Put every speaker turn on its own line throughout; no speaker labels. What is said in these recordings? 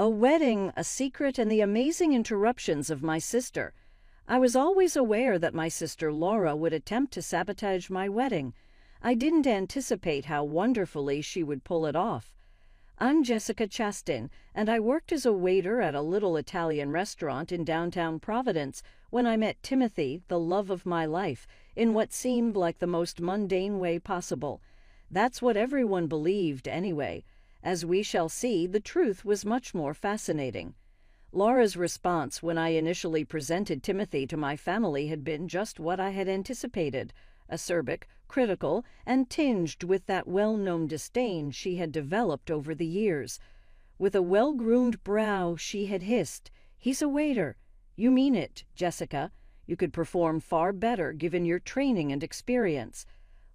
A wedding, a secret, and the amazing interruptions of my sister. I was always aware that my sister Laura would attempt to sabotage my wedding. I didn't anticipate how wonderfully she would pull it off. I'm Jessica Chastain, and I worked as a waiter at a little Italian restaurant in downtown Providence when I met Timothy, the love of my life, in what seemed like the most mundane way possible. That's what everyone believed anyway. As we shall see, the truth was much more fascinating. Laura's response when I initially presented Timothy to my family had been just what I had anticipated: acerbic, critical, and tinged with that well-known disdain she had developed over the years. With a well-groomed brow, she had hissed, "He's a waiter. You mean it, Jessica. You could perform far better given your training and experience."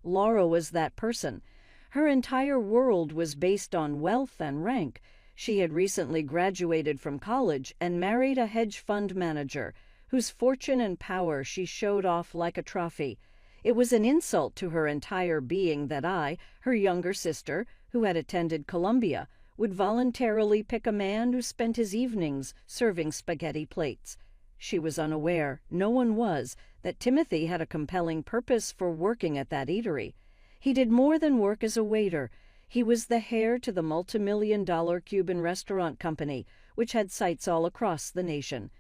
Laura was that person. Her entire world was based on wealth and rank. She had recently graduated from college and married a hedge fund manager, whose fortune and power she showed off like a trophy. It was an insult to her entire being that I, her younger sister, who had attended Columbia, would voluntarily pick a man who spent his evenings serving spaghetti plates. She was unaware, no one was, that Timothy had a compelling purpose for working at that eatery. He did more than work as a waiter. He was the heir to the multi-million-dollar Cuban restaurant company, which had sites all across the nation.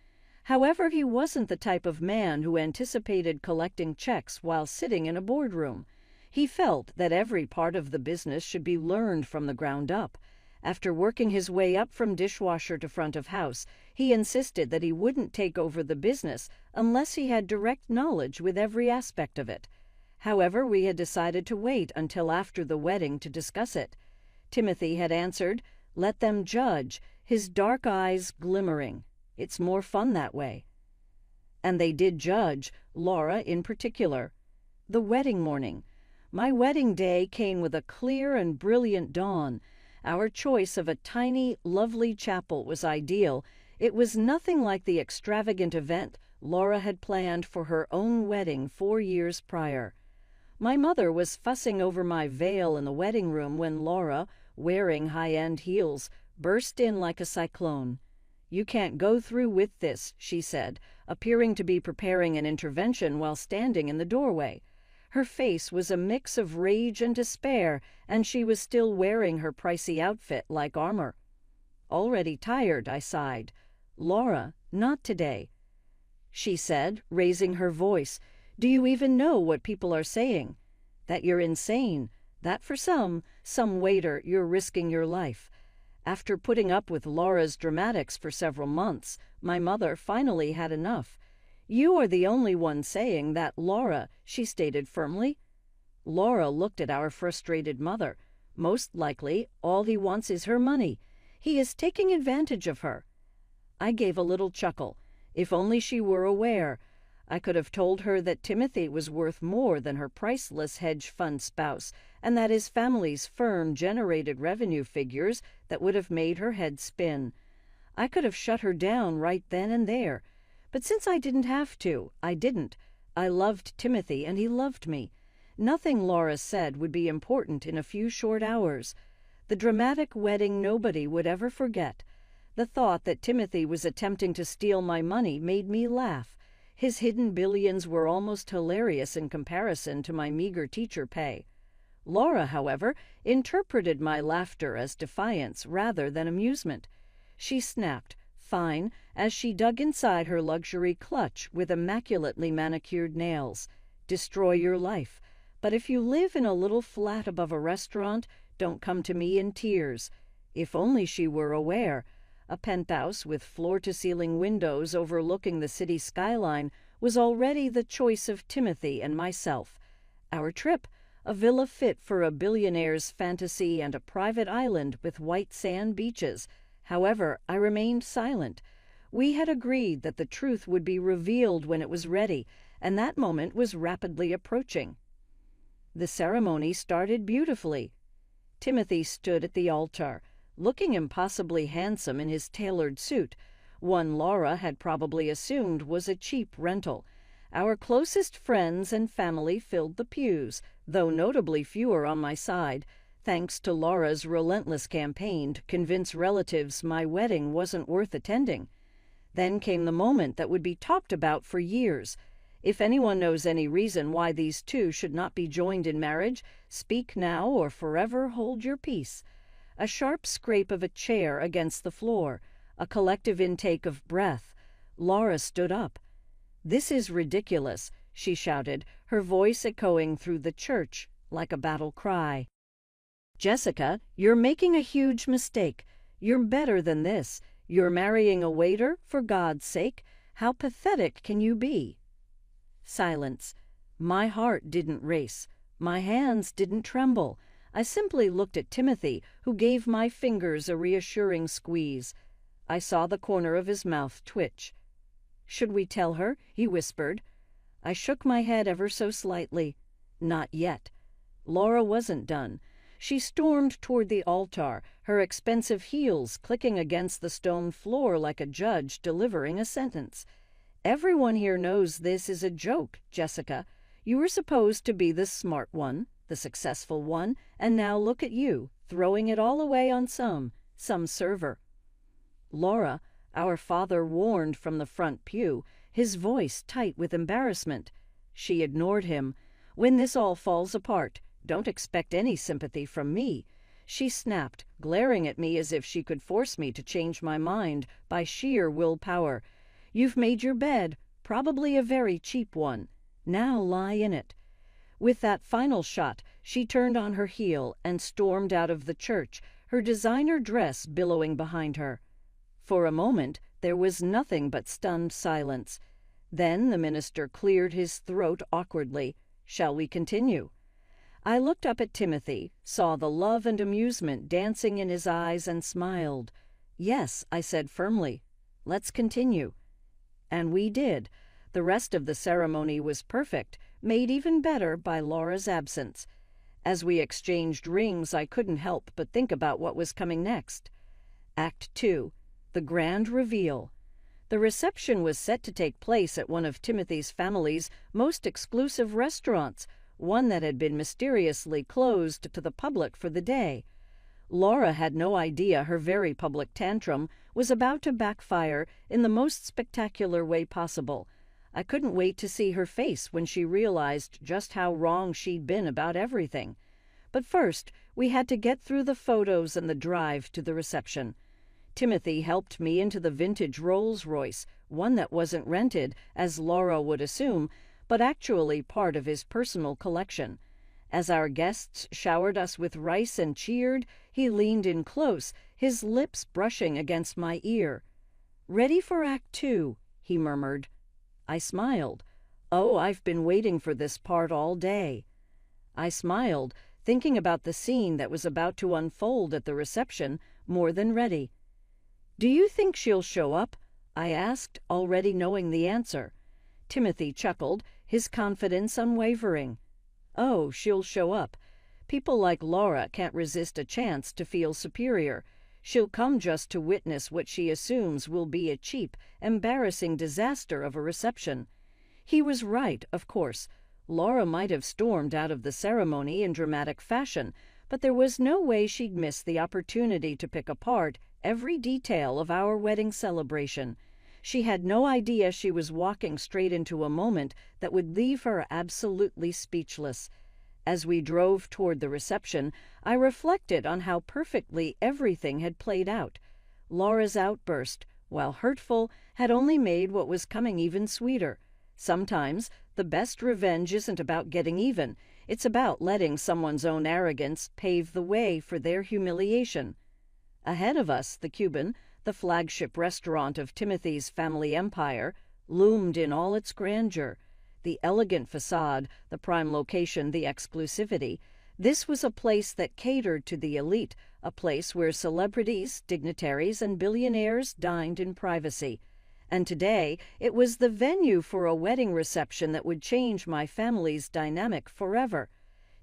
However, he wasn't the type of man who anticipated collecting checks while sitting in a boardroom. He felt that every part of the business should be learned from the ground up. After working his way up from dishwasher to front of house, he insisted that he wouldn't take over the business unless he had direct knowledge with every aspect of it. However, we had decided to wait until after the wedding to discuss it. Timothy had answered, "Let them judge," his dark eyes glimmering. "It's more fun that way." And they did judge, Laura in particular. The wedding morning. My wedding day came with a clear and brilliant dawn. Our choice of a tiny, lovely chapel was ideal. It was nothing like the extravagant event Laura had planned for her own wedding 4 years prior. My mother was fussing over my veil in the wedding room when Laura, wearing high-end heels, burst in like a cyclone. "You can't go through with this," she said, appearing to be preparing an intervention while standing in the doorway. Her face was a mix of rage and despair, and she was still wearing her pricey outfit like armor. "Already tired," I sighed. "Laura, not today," she said, raising her voice. "Do you even know what people are saying? That you're insane, that for some waiter, you're risking your life." After putting up with Laura's dramatics for several months, my mother finally had enough. "You are the only one saying that, Laura," she stated firmly. Laura looked at our frustrated mother. "Most likely, all he wants is her money. He is taking advantage of her." I gave a little chuckle. If only she were aware. I could have told her that Timothy was worth more than her priceless hedge fund spouse, and that his family's firm generated revenue figures that would have made her head spin. I could have shut her down right then and there. But since I didn't have to, I didn't. I loved Timothy, and he loved me. Nothing Laura said would be important in a few short hours. The dramatic wedding nobody would ever forget. The thought that Timothy was attempting to steal my money made me laugh. His hidden billions were almost hilarious in comparison to my meager teacher pay. Laura, however, interpreted my laughter as defiance rather than amusement. She snapped, "Fine," as she dug inside her luxury clutch with immaculately manicured nails. "Destroy your life. But if you live in a little flat above a restaurant, don't come to me in tears." If only she were aware. A penthouse with floor-to-ceiling windows overlooking the city skyline was already the choice of Timothy and myself. Our trip, a villa fit for a billionaire's fantasy and a private island with white sand beaches. However, I remained silent. We had agreed that the truth would be revealed when it was ready, and that moment was rapidly approaching. The ceremony started beautifully. Timothy stood at the altar, looking impossibly handsome in his tailored suit, one Laura had probably assumed was a cheap rental. Our closest friends and family filled the pews, though notably fewer on my side. thanks to Laura's relentless campaign to convince relatives my wedding wasn't worth attending. Then came the moment that would be talked about for years. If anyone knows any reason why these two should not be joined in marriage, speak now or forever hold your peace. A sharp scrape of a chair against the floor, a collective intake of breath. Laura stood up. "This is ridiculous," she shouted, her voice echoing through the church like a battle cry. "Jessica, you're making a huge mistake. You're better than this. You're marrying a waiter, for God's sake. How pathetic can you be?" Silence. My heart didn't race. My hands didn't tremble. I simply looked at Timothy, who gave my fingers a reassuring squeeze. I saw the corner of his mouth twitch. "Should we tell her?" he whispered. I shook my head ever so slightly. Not yet. Laura wasn't done. She stormed toward the altar, her expensive heels clicking against the stone floor like a judge delivering a sentence. "Everyone here knows this is a joke, Jessica. You were supposed to be the smart one, the successful one, and now look at you, throwing it all away on some server." "Laura," our father warned from the front pew, his voice tight with embarrassment. She ignored him. "When this all falls apart, don't expect any sympathy from me," she snapped, glaring at me as if she could force me to change my mind by sheer willpower. "You've made your bed, probably a very cheap one. Now lie in it." With that final shot, she turned on her heel and stormed out of the church, her designer dress billowing behind her. For a moment, there was nothing but stunned silence. Then the minister cleared his throat awkwardly. "Shall we continue?" I looked up at Timothy, saw the love and amusement dancing in his eyes, and smiled. "Yes," I said firmly. "Let's continue." And we did. The rest of the ceremony was perfect, made even better by Laura's absence. As we exchanged rings, I couldn't help but think about what was coming next. Act 2. The Grand Reveal. The reception was set to take place at one of Timothy's family's most exclusive restaurants, one that had been mysteriously closed to the public for the day. Laura had no idea her very public tantrum was about to backfire in the most spectacular way possible. I couldn't wait to see her face when she realized just how wrong she'd been about everything. But first, we had to get through the photos and the drive to the reception. Timothy helped me into the vintage Rolls-Royce, one that wasn't rented, as Laura would assume, but actually part of his personal collection. As our guests showered us with rice and cheered, he leaned in close, his lips brushing against my ear. "Ready for Act 2, he murmured. I smiled. "Oh, I've been waiting for this part all day." I smiled, thinking about the scene that was about to unfold at the reception, more than ready. "Do you think she'll show up?" I asked, already knowing the answer. Timothy chuckled, his confidence unwavering. "Oh, she'll show up. People like Laura can't resist a chance to feel superior. She'll come just to witness what she assumes will be a cheap, embarrassing disaster of a reception." He was right, of course. Laura might have stormed out of the ceremony in dramatic fashion, but there was no way she'd miss the opportunity to pick apart every detail of our wedding celebration. She had no idea she was walking straight into a moment that would leave her absolutely speechless. As we drove toward the reception, I reflected on how perfectly everything had played out. Laura's outburst, while hurtful, had only made what was coming even sweeter. Sometimes, the best revenge isn't about getting even. It's about letting someone's own arrogance pave the way for their humiliation. Ahead of us, the Cuban, the flagship restaurant of Timothy's family empire, loomed in all its grandeur. The elegant facade, the prime location, the exclusivity. This was a place that catered to the elite, a place where celebrities, dignitaries, and billionaires dined in privacy. And today, it was the venue for a wedding reception that would change my family's dynamic forever.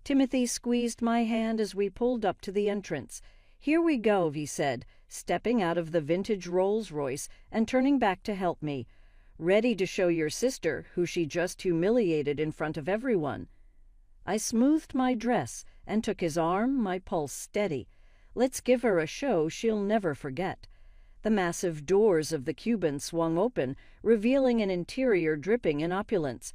Timothy squeezed my hand as we pulled up to the entrance. "Here we go," he said, stepping out of the vintage Rolls-Royce and turning back to help me. "Ready to show your sister who she just humiliated in front of everyone." I smoothed my dress, and took his arm, my pulse steady. "Let's give her a show she'll never forget." The massive doors of the Cuban swung open, revealing an interior dripping in opulence.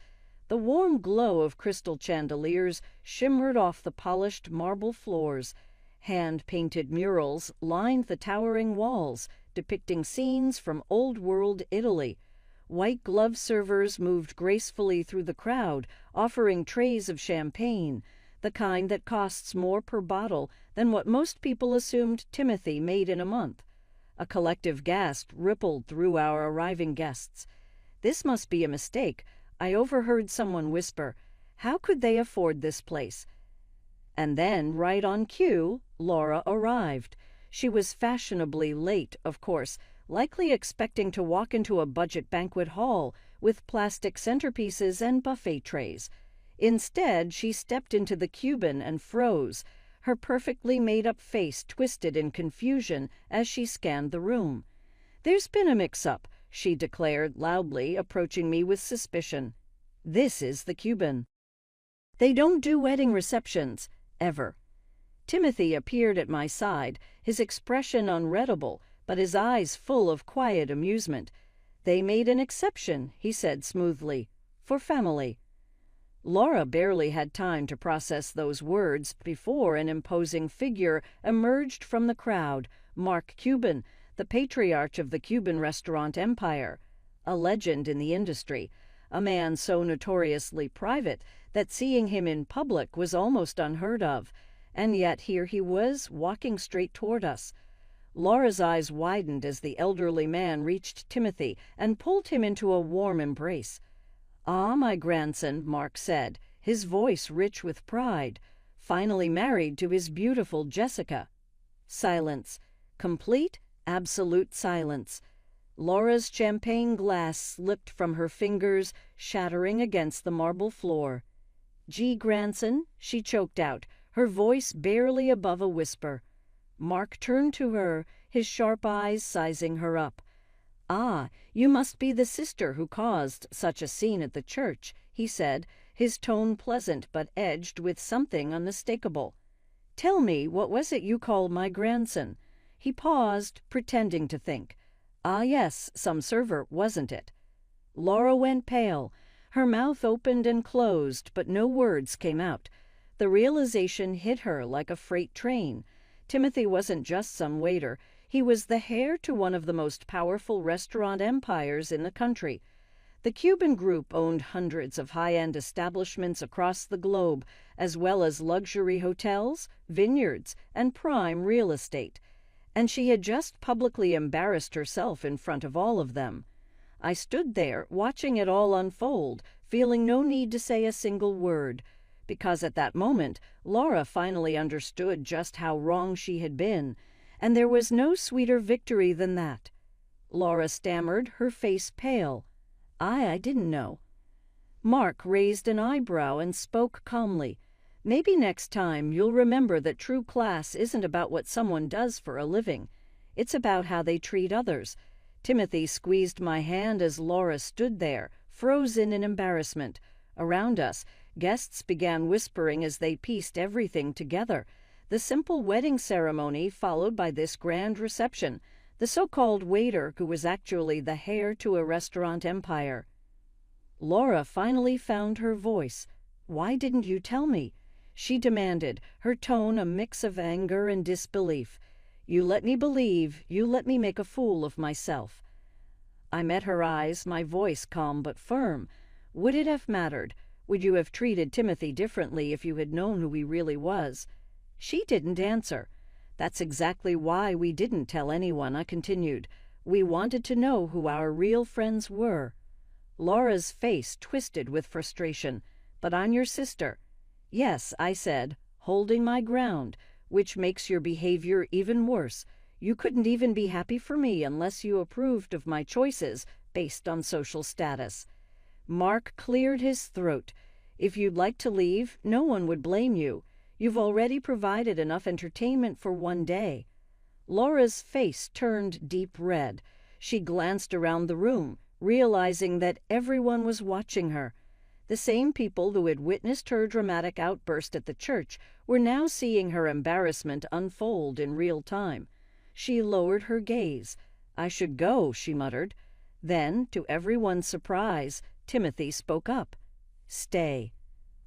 The warm glow of crystal chandeliers shimmered off the polished marble floors. Hand-painted murals lined the towering walls, depicting scenes from old-world Italy. White-gloved servers moved gracefully through the crowd, offering trays of champagne, the kind that costs more per bottle than what most people assumed Timothy made in a month. A collective gasp rippled through our arriving guests. "This must be a mistake," I overheard someone whisper. "How could they afford this place?" And then, right on cue, Laura arrived. She was fashionably late, of course, likely expecting to walk into a budget banquet hall with plastic centerpieces and buffet trays. Instead, she stepped into the Cuban and froze, her perfectly made-up face twisted in confusion as she scanned the room. "There's been a mix-up," she declared loudly, approaching me with suspicion. "This is the Cuban. They don't do wedding receptions, ever." Timothy appeared at my side, his expression unreadable, but his eyes full of quiet amusement. "They made an exception," he said smoothly, "for family." Laura barely had time to process those words before an imposing figure emerged from the crowd, Mark Cuban, the patriarch of the Cuban restaurant empire, a legend in the industry, a man so notoriously private that seeing him in public was almost unheard of, and yet here he was, walking straight toward us. Laura's eyes widened as the elderly man reached Timothy and pulled him into a warm embrace. "Ah, my grandson," Mark said, his voice rich with pride, "finally married to his beautiful Jessica." Silence. Complete, absolute silence. Laura's champagne glass slipped from her fingers, shattering against the marble floor. "Gee, grandson," she choked out, her voice barely above a whisper. Mark turned to her, his sharp eyes sizing her up. "Ah, you must be the sister who caused such a scene at the church," he said, his tone pleasant but edged with something unmistakable. "Tell me, what was it you called my grandson?" He paused, pretending to think. "Ah, yes, some server, wasn't it?" Laura went pale. Her mouth opened and closed, but no words came out. The realization hit her like a freight train. Timothy wasn't just some waiter. He was the heir to one of the most powerful restaurant empires in the country. The Cuban group owned hundreds of high-end establishments across the globe, as well as luxury hotels, vineyards, and prime real estate. And she had just publicly embarrassed herself in front of all of them. I stood there, watching it all unfold, feeling no need to say a single word, because at that moment, Laura finally understood just how wrong she had been, and there was no sweeter victory than that. Laura stammered, her face pale. I didn't know." Mark raised an eyebrow and spoke calmly. "Maybe next time you'll remember that true class isn't about what someone does for a living. It's about how they treat others." Timothy squeezed my hand as Laura stood there, frozen in embarrassment. Around us, guests began whispering as they pieced everything together. The simple wedding ceremony followed by this grand reception, the so-called waiter who was actually the heir to a restaurant empire. Laura finally found her voice. "Why didn't you tell me?" she demanded, her tone a mix of anger and disbelief. "You let me believe, you let me make a fool of myself." I met her eyes, my voice calm but firm. "Would it have mattered? Would you have treated Timothy differently if you had known who he really was?" She didn't answer. "That's exactly why we didn't tell anyone," I continued. "We wanted to know who our real friends were." Laura's face twisted with frustration. "But I'm your sister." "Yes," I said, holding my ground, "which makes your behavior even worse. You couldn't even be happy for me unless you approved of my choices based on social status." Mark cleared his throat. "If you'd like to leave, no one would blame you. You've already provided enough entertainment for one day." Laura's face turned deep red. She glanced around the room, realizing that everyone was watching her. The same people who had witnessed her dramatic outburst at the church were now seeing her embarrassment unfold in real time. She lowered her gaze. "I should go," she muttered. Then, to everyone's surprise, Timothy spoke up. "Stay."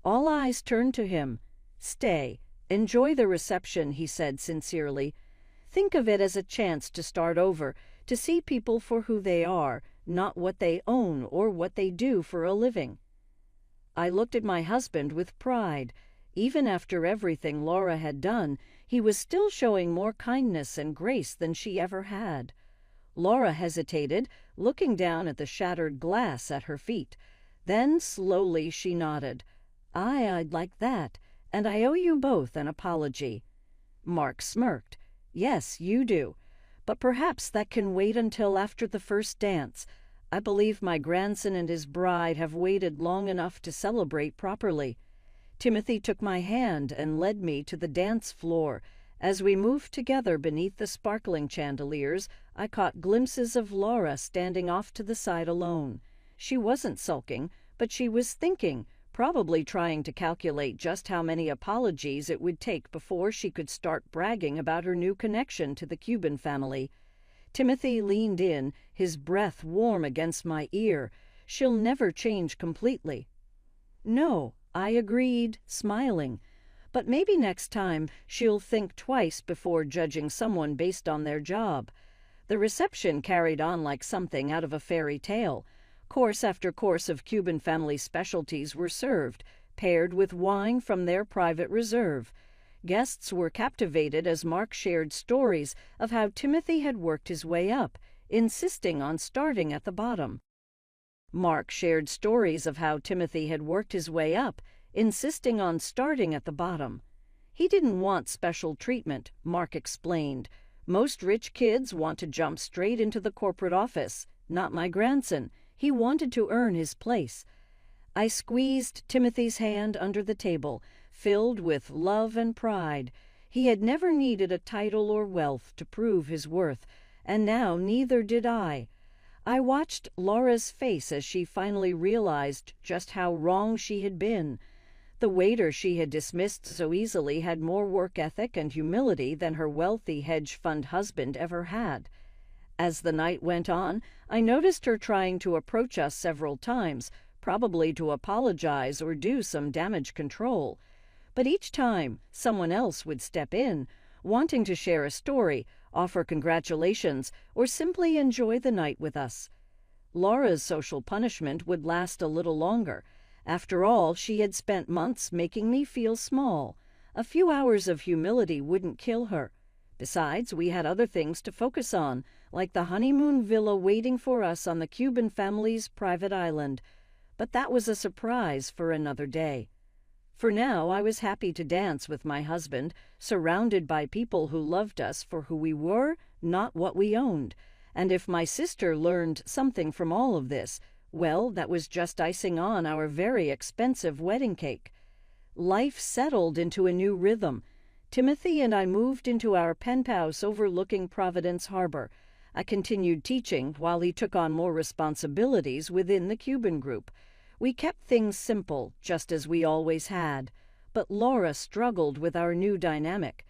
All eyes turned to him. "Stay. Enjoy the reception," he said sincerely. "Think of it as a chance to start over, to see people for who they are, not what they own or what they do for a living." I looked at my husband with pride. Even after everything Laura had done, he was still showing more kindness and grace than she ever had. Laura hesitated, looking down at the shattered glass at her feet. Then slowly she nodded. I'd like that, and I owe you both an apology." Mark smirked. "Yes, you do. But perhaps that can wait until after the first dance. I believe my grandson and his bride have waited long enough to celebrate properly." Timothy took my hand and led me to the dance floor. As we moved together beneath the sparkling chandeliers, I caught glimpses of Laura standing off to the side alone. She wasn't sulking, but she was thinking, probably trying to calculate just how many apologies it would take before she could start bragging about her new connection to the Cuban family. Timothy leaned in, his breath warm against my ear. "She'll never change completely." "No," I agreed, smiling. "But maybe next time she'll think twice before judging someone based on their job." The reception carried on like something out of a fairy tale. Course after course of Cuban family specialties were served, paired with wine from their private reserve. Guests were captivated as Mark shared stories of how Timothy had worked his way up, insisting on starting at the bottom. Mark shared stories of how Timothy had worked his way up, insisting on starting at the bottom. He didn't want special treatment, Mark explained. "Most rich kids want to jump straight into the corporate office. Not my grandson. He wanted to earn his place." I squeezed Timothy's hand under the table, filled with love and pride. He had never needed a title or wealth to prove his worth, and now neither did I. I watched Laura's face as she finally realized just how wrong she had been. The waiter she had dismissed so easily had more work ethic and humility than her wealthy hedge fund husband ever had. As the night went on, I noticed her trying to approach us several times, probably to apologize or do some damage control. But each time, someone else would step in, wanting to share a story, offer congratulations, or simply enjoy the night with us. Laura's social punishment would last a little longer. After all, she had spent months making me feel small. A few hours of humility wouldn't kill her. Besides, we had other things to focus on, like the honeymoon villa waiting for us on the Cuban family's private island. But that was a surprise for another day. For now, I was happy to dance with my husband, surrounded by people who loved us for who we were, not what we owned. And if my sister learned something from all of this, well, that was just icing on our very expensive wedding cake. Life settled into a new rhythm. Timothy and I moved into our penthouse overlooking Providence Harbor. I continued teaching while he took on more responsibilities within the Cuban group. We kept things simple, just as we always had. But Laura struggled with our new dynamic.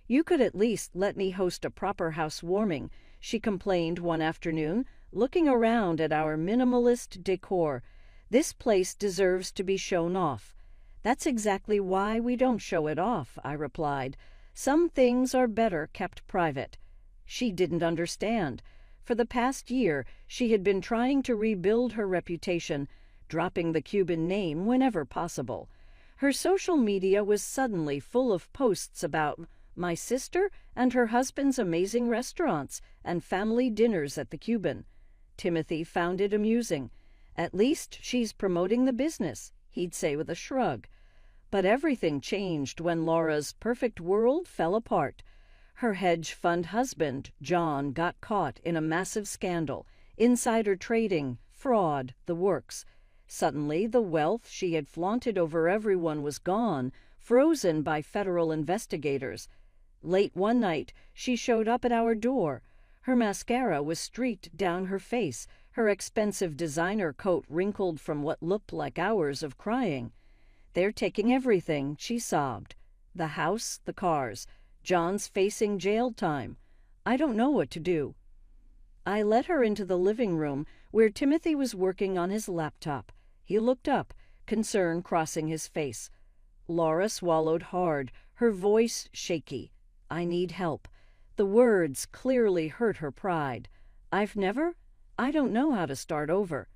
"You could at least let me host a proper housewarming," she complained one afternoon, looking around at our minimalist decor. "This place deserves to be shown off." "That's exactly why we don't show it off," I replied. "Some things are better kept private." She didn't understand. For the past year, she had been trying to rebuild her reputation, dropping the Cuban name whenever possible. Her social media was suddenly full of posts about my sister and her husband's amazing restaurants and family dinners at the Cuban. Timothy found it amusing. "At least she's promoting the business," he'd say with a shrug. But everything changed when Laura's perfect world fell apart. Her hedge fund husband, John, got caught in a massive scandal, insider trading, fraud, the works. Suddenly, the wealth she had flaunted over everyone was gone, frozen by federal investigators. Late one night, she showed up at our door. Her mascara was streaked down her face, her expensive designer coat wrinkled from what looked like hours of crying. "They're taking everything," she sobbed. "The house, the cars. John's facing jail time. I don't know what to do." I led her into the living room where Timothy was working on his laptop. He looked up, concern crossing his face. Laura swallowed hard, her voice shaky. "I need help." The words clearly hurt her pride. I don't know how to start over."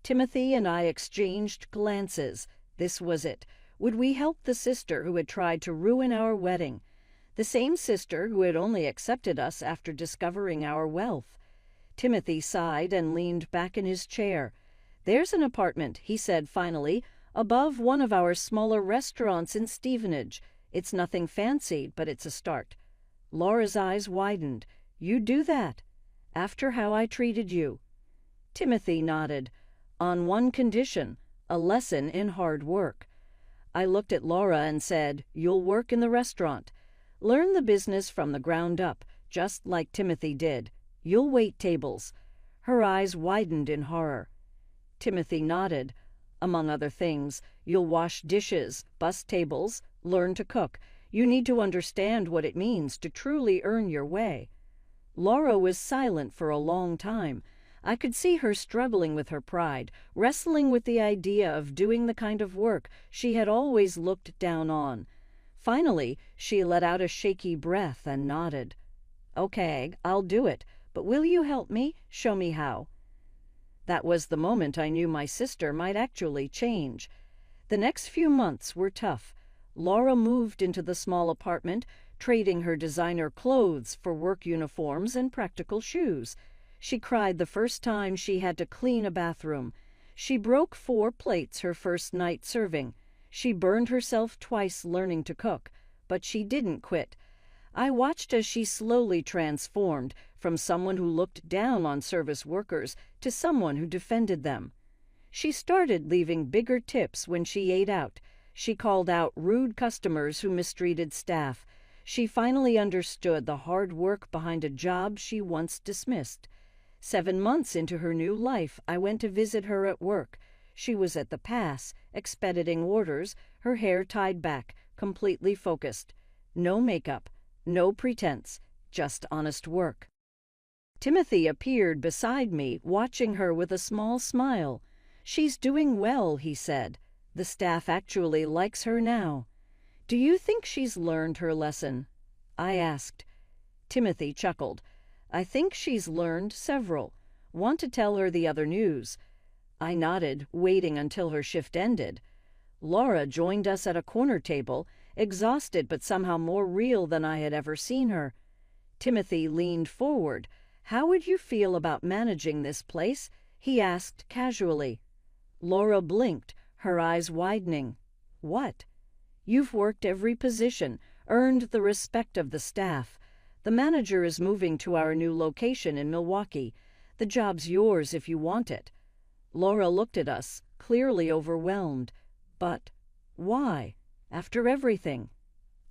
Timothy and I exchanged glances. This was it. Would we help the sister who had tried to ruin our wedding? The same sister who had only accepted us after discovering our wealth. Timothy sighed and leaned back in his chair. "There's an apartment," he said finally, "above one of our smaller restaurants in Stevenage. It's nothing fancy, but it's a start." Laura's eyes widened. "You'd do that? After how I treated you?" Timothy nodded. "On one condition, a lesson in hard work." I looked at Laura and said, "You'll work in the restaurant. Learn the business from the ground up, just like Timothy did. You'll wait tables." Her eyes widened in horror. Timothy nodded. "Among other things, you'll wash dishes, bus tables, learn to cook. You need to understand what it means to truly earn your way." Laura was silent for a long time. I could see her struggling with her pride, wrestling with the idea of doing the kind of work she had always looked down on. Finally, she let out a shaky breath and nodded. "Okay, I'll do it, but will you help me? Show me how." That was the moment I knew my sister might actually change. The next few months were tough. Laura moved into the small apartment, trading her designer clothes for work uniforms and practical shoes. She cried the first time she had to clean a bathroom. She broke 4 plates her first night serving. She burned herself twice learning to cook, but she didn't quit. I watched as she slowly transformed from someone who looked down on service workers to someone who defended them. She started leaving bigger tips when she ate out. She called out rude customers who mistreated staff. She finally understood the hard work behind a job she once dismissed. 7 months into her new life, I went to visit her at work. She was at the pass, expediting orders, her hair tied back, completely focused. No makeup, no pretense, just honest work. Timothy appeared beside me, watching her with a small smile. "She's doing well," he said. "The staff actually likes her now." "Do you think she's learned her lesson?" I asked. Timothy chuckled. "I think she's learned several. Want to tell her the other news?" I nodded, waiting until her shift ended. Laura joined us at a corner table, exhausted but somehow more real than I had ever seen her. Timothy leaned forward. "How would you feel about managing this place?" he asked casually. Laura blinked, her eyes widening. "What?" "You've worked every position, earned the respect of the staff. The manager is moving to our new location in Milwaukee. The job's yours if you want it." Laura looked at us, clearly overwhelmed. "But why? After everything?"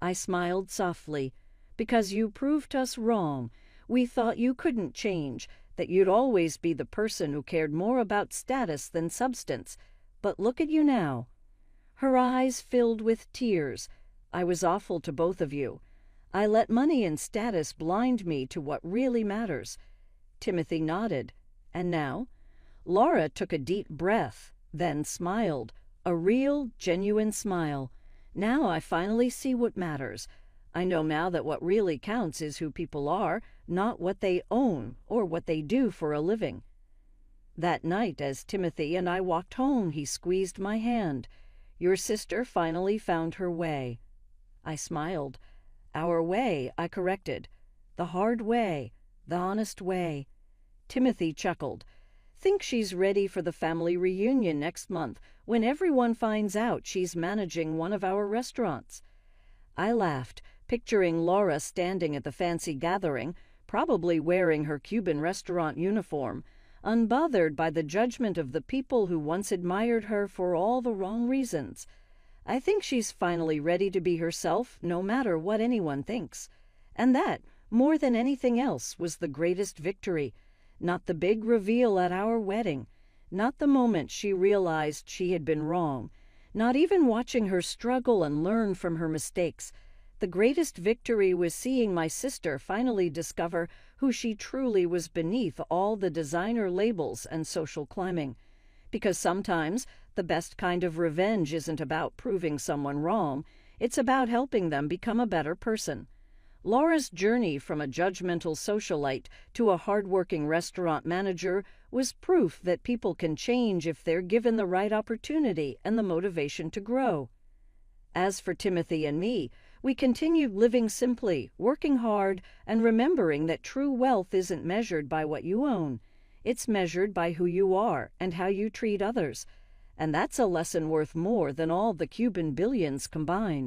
I smiled softly. "Because you proved us wrong. We thought you couldn't change, that you'd always be the person who cared more about status than substance. But look at you now." Her eyes filled with tears. "I was awful to both of you. I let money and status blind me to what really matters." Timothy nodded. "And now?" Laura took a deep breath, then smiled. A real, genuine smile. "Now I finally see what matters. I know now that what really counts is who people are, not what they own or what they do for a living." That night, as Timothy and I walked home, he squeezed my hand. "Your sister finally found her way." I smiled. "Our way," I corrected. "The hard way, the honest way." Timothy chuckled. "Think she's ready for the family reunion next month when everyone finds out she's managing one of our restaurants." I laughed, picturing Laura standing at the fancy gathering, probably wearing her Cuban restaurant uniform, unbothered by the judgment of the people who once admired her for all the wrong reasons. I think she's finally ready to be herself, no matter what anyone thinks. And that, more than anything else, was the greatest victory. not the big reveal at our wedding, not the moment she realized she had been wrong, not even watching her struggle and learn from her mistakes. The greatest victory was seeing my sister finally discover who she truly was beneath all the designer labels and social climbing. Because sometimes the best kind of revenge isn't about proving someone wrong, it's about helping them become a better person. Laura's journey from a judgmental socialite to a hardworking restaurant manager was proof that people can change if they're given the right opportunity and the motivation to grow. As for Timothy and me, we continued living simply, working hard, and remembering that true wealth isn't measured by what you own. It's measured by who you are and how you treat others. And that's a lesson worth more than all the Cuban billions combined.